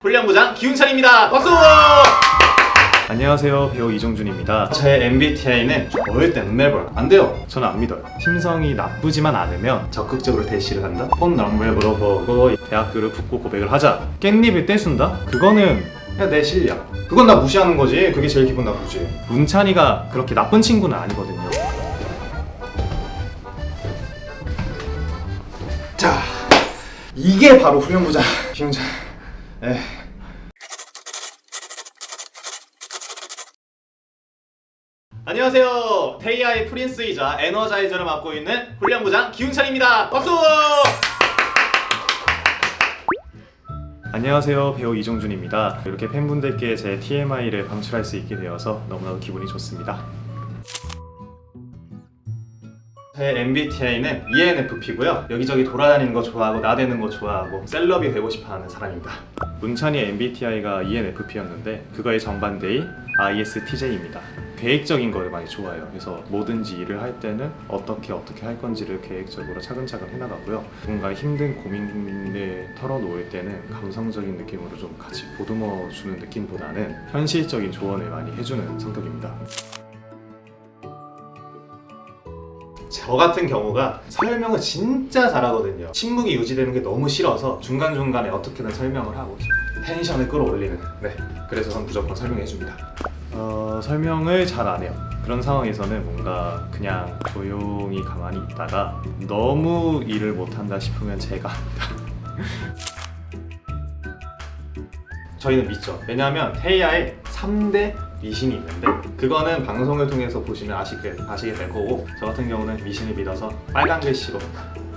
훈련부장 기훈찬입니다. 박수! 안녕하세요, 배우 이종준입니다. 제 MBTI는 절대 never 안 돼요. 저는 안 믿어요. 심성이 나쁘지만 않으면 적극적으로 대시를 한다. 폰 너머를 물어보고 대학교를 붙고 고백을 하자. 깻잎을 떼준다? 그거는 그냥 내 실력. 그건 나 무시하는 거지. 그게 제일 기분 나쁘지. 문찬이가 그렇게 나쁜 친구는 아니거든요. 자, 이게 바로 훈련부장 기훈찬. 안녕하세요. 테이아의 프린스이자 에너자이저를 맡고 있는 훈련부장 기훈찬입니다. 박수! 안녕하세요, 배우 이종준입니다. 이렇게 팬분들께 제 TMI를 방출할 수 있게 되어서 너무나도 기분이 좋습니다. 제 MBTI는 ENFP고요. 여기저기 돌아다니는 거 좋아하고 나대는 거 좋아하고 셀럽이 되고 싶어하는 사람입니다. 문찬이의 MBTI가 ENFP였는데 그거의 정반대인 ISTJ입니다. 계획적인 거를 많이 좋아해요. 그래서 뭐든지 일을 할 때는 어떻게 할 건지를 계획적으로 차근차근 해나가고요. 뭔가 힘든 고민을 털어놓을 때는 감성적인 느낌으로 좀 같이 보듬어주는 느낌보다는 현실적인 조언을 많이 해주는 성격입니다. 저 같은 경우가 설명을 진짜 잘하거든요. 침묵이 유지되는 게 너무 싫어서 중간중간에 어떻게든 설명을 하고 텐션을 끌어올리는. 그래서 전 무조건 설명해줍니다. 설명을 잘 안 해요. 그런 상황에서는 뭔가 그냥 조용히 가만히 있다가 너무 일을 못한다 싶으면 제가 합니다. 저희는 믿죠. 왜냐하면 테이아에 3대 미신이 있는데 그거는 방송을 통해서 보시면 아시게 될 거고, 저 같은 경우는 미신을 믿어서 빨간 글씨로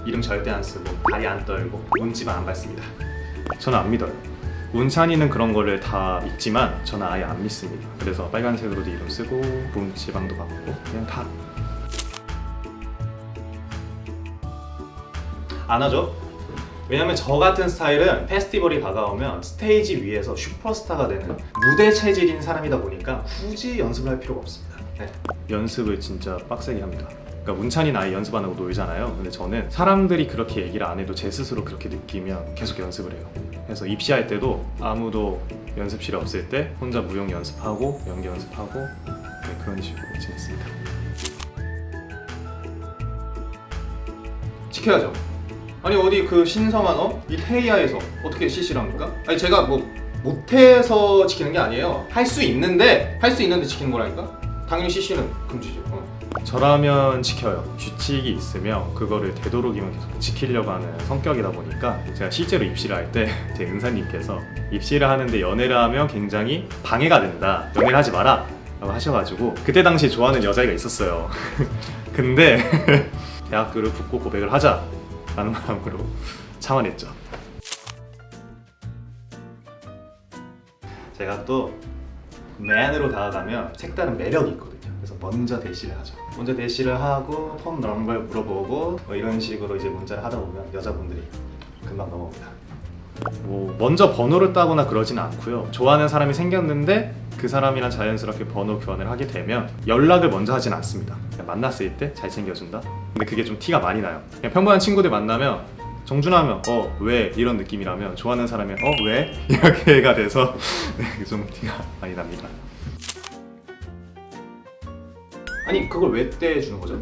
이름 절대 안 쓰고 다리 안 떨고 문지만 안 밟습니다. 저는 안 믿어요. 문찬이는 그런 거를 다 믿지만 저는 아예 안 믿습니다. 그래서 빨간색으로도 이름 쓰고 문지방도 받고 그냥 다 안 하죠. 왜냐면 저 같은 스타일은 페스티벌이 다가오면 스테이지 위에서 슈퍼스타가 되는 무대 체질인 사람이다 보니까 굳이 연습을 할 필요가 없습니다. 연습을 진짜 빡세게 합니다. 그러니까 문찬이는 아예 연습 안 하고 놀잖아요. 근데 저는 사람들이 그렇게 얘기를 안 해도 제 스스로 그렇게 느끼면 계속 연습을 해요. 그래서 입시할 때도 아무도 연습실에 없을 때 혼자 무용 연습하고 연기 연습하고 그런 식으로 지냈습니다. 지켜야죠. 아니 어디 그 신성한 이 테이아에서 어떻게 CC를 합니까? 아니 제가 뭐 못해서 지키는 게 아니에요. 할 수 있는데 지키는 거라니까? 당연히 CC는 금지죠. 저라면 지켜요. 규칙이 있으면 그거를 되도록이면 계속 지키려고 하는 성격이다 보니까 제가 실제로 입시를 할 때 제 은사님께서 입시를 하는데 연애를 하면 굉장히 방해가 된다, 연애를 하지 마라 라고 하셔가지고 그때 당시에 좋아하는 여자애가 있었어요. 근데 대학교를 붙고 고백을 하자 라는 마음으로 참아냈죠. 제가 또 맨으로 다가가면 색다른 매력이 있거든요. 그래서 먼저 대시를 하죠. 먼저 대시를 하고 폰 넘버를 물어보고 이런 식으로 이제 문자를 하다 보면 여자분들이 금방 넘어옵니다. 뭐 먼저 번호를 따거나 그러진 않고요. 좋아하는 사람이 생겼는데 그 사람이랑 자연스럽게 번호 교환을 하게 되면 연락을 먼저 하진 않습니다. 그냥 만났을 때 잘 챙겨준다? 근데 그게 좀 티가 많이 나요. 그냥 평범한 친구들 만나면 정준하면 왜? 이런 느낌이라면 좋아하는 사람이 왜? 이렇게가 돼서 좀 티가 많이 납니다. 아니 그걸 왜 떼주는 거죠?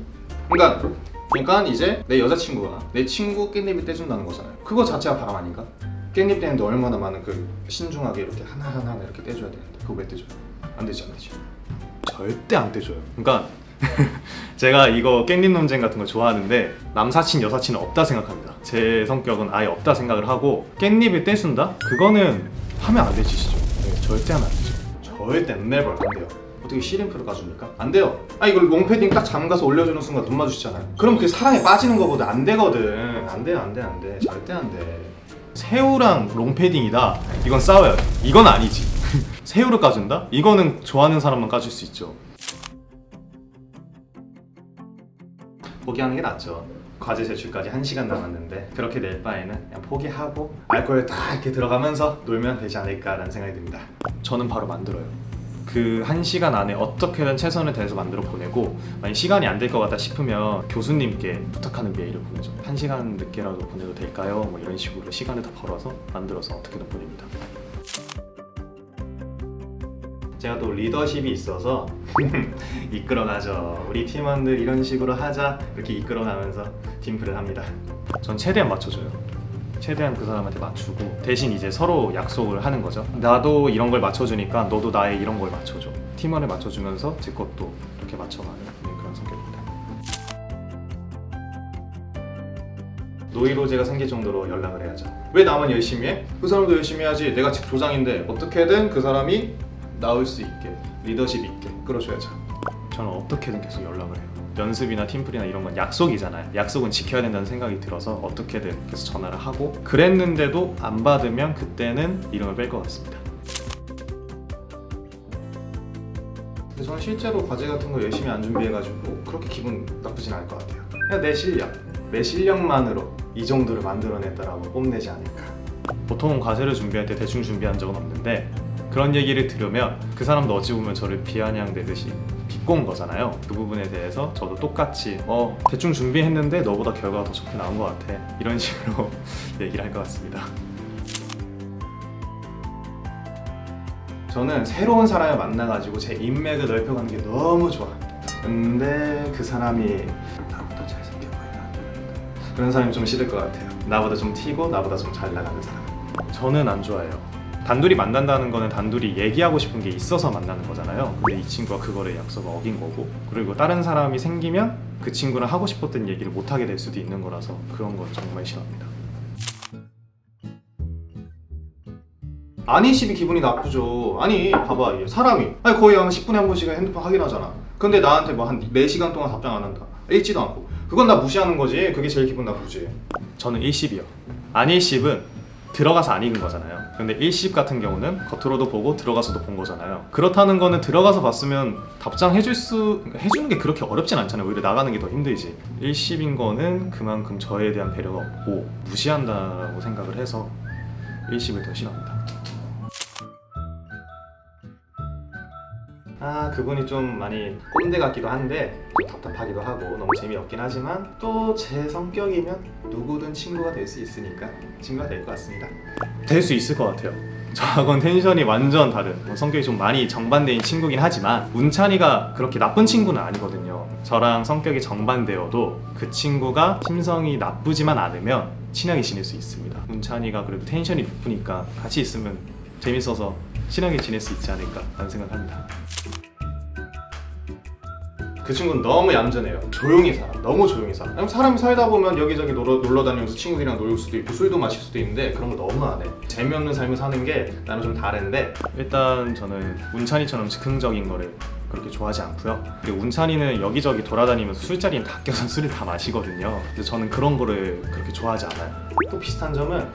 그러니까 이제 내 여자친구가 내 친구 깻잎을 떼준다는 거잖아요. 그거 자체가 바람 아닌가? 깻잎 떼는데 얼마나 많은 그 신중하게 이렇게 하나하나 이렇게 떼줘야 되는데 그거 왜 떼줘요? 안 되죠. 절대 안 떼줘요. 그러니까 제가 이거 깻잎 논쟁 같은 거 좋아하는데 남사친 여사친은 없다 생각합니다. 제 성격은 아예 없다 생각을 하고 깻잎을 떼준다? 그거는 하면 안 되시죠. 절대 하면 안 되죠. 절대 never 안 돼요. 어떻게 씨름표를 까줍니까? 안 돼요. 이걸 롱패딩 딱 잠가서 올려주는 순간 눈 마주치잖아요. 그럼 그게 사랑에 빠지는 거거든. 안 되거든. 안 돼. 절대 안 돼. 새우랑 롱패딩이다? 이건 싸워야 돼. 이건 아니지. 새우를 까준다? 이거는 좋아하는 사람만 까줄 수 있죠. 포기하는 게 낫죠. 과제 제출까지 1시간 남았는데 그렇게 낼 바에는 그냥 포기하고 알코올 딱 이렇게 들어가면서 놀면 되지 않을까라는 생각이 듭니다. 저는 바로 만들어요. 그 1시간 안에 어떻게든 최선을 다해서 만들어 보내고, 만약 시간이 안 될 것 같다 싶으면 교수님께 부탁하는 메일을 보내죠. 1시간 늦게라도 보내도 될까요? 뭐 이런 식으로 시간을 다 벌어서 만들어서 어떻게든 보냅니다. 제가 또 리더십이 있어서 이끌어가죠. 우리 팀원들 이런 식으로 하자 이렇게 이끌어가면서 팀플을 합니다. 전 최대한 맞춰줘요. 최대한 그 사람한테 맞추고 대신 이제 서로 약속을 하는 거죠. 나도 이런 걸 맞춰주니까 너도 나의 이런 걸 맞춰줘. 팀원을 맞춰주면서 제 것도 이렇게 맞춰가는 그런 성격입니다. 노이로제가 생길 정도로 연락을 해야죠. 왜 나만 열심히 해? 그 사람도 열심히 해야지. 내가 조장인데 어떻게든 그 사람이 나올 수 있게 리더십 있게 끌어줘야죠. 저는 어떻게든 계속 연락을 해요. 연습이나 팀플이나 이런 건 약속이잖아요. 약속은 지켜야 된다는 생각이 들어서 어떻게든 계속 전화를 하고 그랬는데도 안 받으면 그때는 이름을 뺄 것 같습니다. 근데 저는 실제로 과제 같은 거 열심히 안 준비해가지고 그렇게 기분 나쁘진 않을 것 같아요. 그냥 내 실력만으로 이 정도를 만들어냈다라고 뽐내지 않을까. 보통 과제를 준비할 때 대충 준비한 적은 없는데 그런 얘기를 들으면 그 사람도 어찌 보면 저를 비아냥대듯이 비꼰 거잖아요. 그 부분에 대해서 저도 똑같이 대충 준비했는데 너보다 결과가 더 좋게 나온 것 같아 이런 식으로 얘기를 할 것 같습니다. 저는 새로운 사람을 만나가지고 제 인맥을 넓혀가는 게 너무 좋아. 근데 그 사람이 나보다 잘생겨 보이나? 그런 사람이 좀 싫을 것 같아요. 나보다 좀 튀고 나보다 좀 잘 나가는 사람. 저는 안 좋아해요. 단둘이 만난다는 거는 단둘이 얘기하고 싶은 게 있어서 만나는 거잖아요. 근데 이 친구가 그거를 약속을 어긴 거고 그리고 다른 사람이 생기면 그 친구랑 하고 싶었던 얘기를 못 하게 될 수도 있는 거라서 그런 건 정말 싫어합니다. 아니시면 기분이 나쁘죠. 아니 봐봐 사람이 거의 한 10분에 한 번씩 핸드폰 확인하잖아. 근데 나한테 뭐 한 4시간 동안 답장 안 한다. 읽지도 않고. 그건 나 무시하는 거지. 그게 제일 기분 나쁘지. 저는 일십이요. 안일십은 들어가서 안 읽은 거잖아요. 근데 일십 같은 경우는 겉으로도 보고 들어가서도 본 거잖아요. 그렇다는 거는 들어가서 봤으면 답장 해주는 게 그렇게 어렵진 않잖아요. 오히려 나가는 게 더 힘들지. 일십인 거는 그만큼 저에 대한 배려가 없고 무시한다고 생각을 해서 일십을 더 싫어합니다. 그분이 좀 많이 꼰대 같기도 한데 좀 답답하기도 하고 너무 재미없긴 하지만 또 제 성격이면 누구든 친구가 될 수 있으니까 친구가 될 것 같습니다. 될 수 있을 것 같아요. 저하고는 텐션이 완전 다른 성격이 좀 많이 정반대인 친구긴 하지만 문찬이가 그렇게 나쁜 친구는 아니거든요. 저랑 성격이 정반대여도 그 친구가 심성이 나쁘지만 않으면 친하게 지낼 수 있습니다. 문찬이가 그래도 텐션이 높으니까 같이 있으면 재밌어서 친하게 지낼 수 있지 않을까 라는 생각합니다. 그 친구는 너무 얌전해요. 조용히 살아. 너무 조용히 살아. 아니면 사람이 살다 보면 여기저기 놀러 다니면서 친구들이랑 놀 수도 있고 술도 마실 수도 있는데 그런 거 너무 안 해. 재미없는 삶을 사는 게 나는 좀 다른데 일단 저는 문찬이처럼 즉흥적인 거를 그렇게 좋아하지 않고요. 그리고 문찬이는 여기저기 돌아다니면서 술자리에 다 껴서 술을 다 마시거든요. 근데 저는 그런 거를 그렇게 좋아하지 않아요. 또 비슷한 점은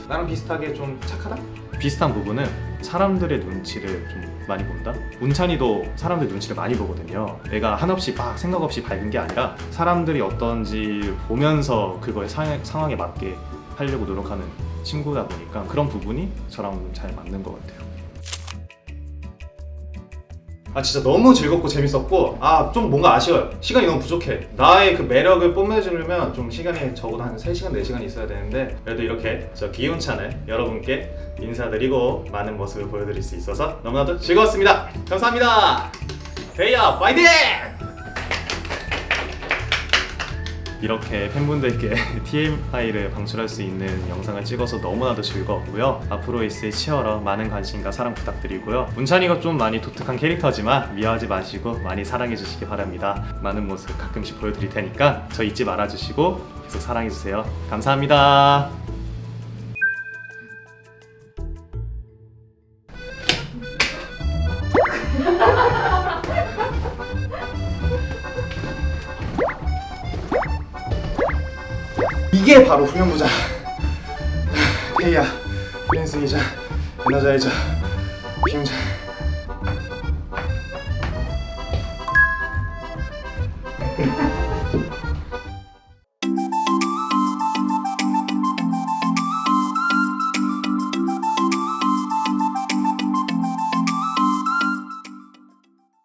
나랑 비슷하게 좀 착하다? 비슷한 부분은 사람들의 눈치를 좀 많이 본다? 문찬이도 사람들 눈치를 많이 보거든요. 애가 한없이 막 생각 없이 밝은 게 아니라 사람들이 어떤지 보면서 그거에 상황에 맞게 하려고 노력하는 친구다 보니까 그런 부분이 저랑 잘 맞는 것 같아요. 진짜 너무 즐겁고 재밌었고 좀 뭔가 아쉬워요. 시간이 너무 부족해. 나의 그 매력을 뽐내주려면 좀 시간이 적어도 한 3시간, 4시간 있어야 되는데 그래도 이렇게 저 기운찬을 여러분께 인사드리고 많은 모습을 보여드릴 수 있어서 너무나도 즐거웠습니다. 감사합니다. 데이야 파이팅! 이렇게 팬분들께 TMI를 방출할 수 있는 영상을 찍어서 너무나도 즐거웠고요. 앞으로 있을 치어러 많은 관심과 사랑 부탁드리고요. 문찬이가 좀 많이 독특한 캐릭터지만 미워하지 마시고 많이 사랑해 주시기 바랍니다. 많은 모습 가끔씩 보여드릴 테니까 저 잊지 말아주시고 계속 사랑해 주세요. 감사합니다. 이게 바로 후면부장. 데이야 힐링스이자 에너자이저 비용장.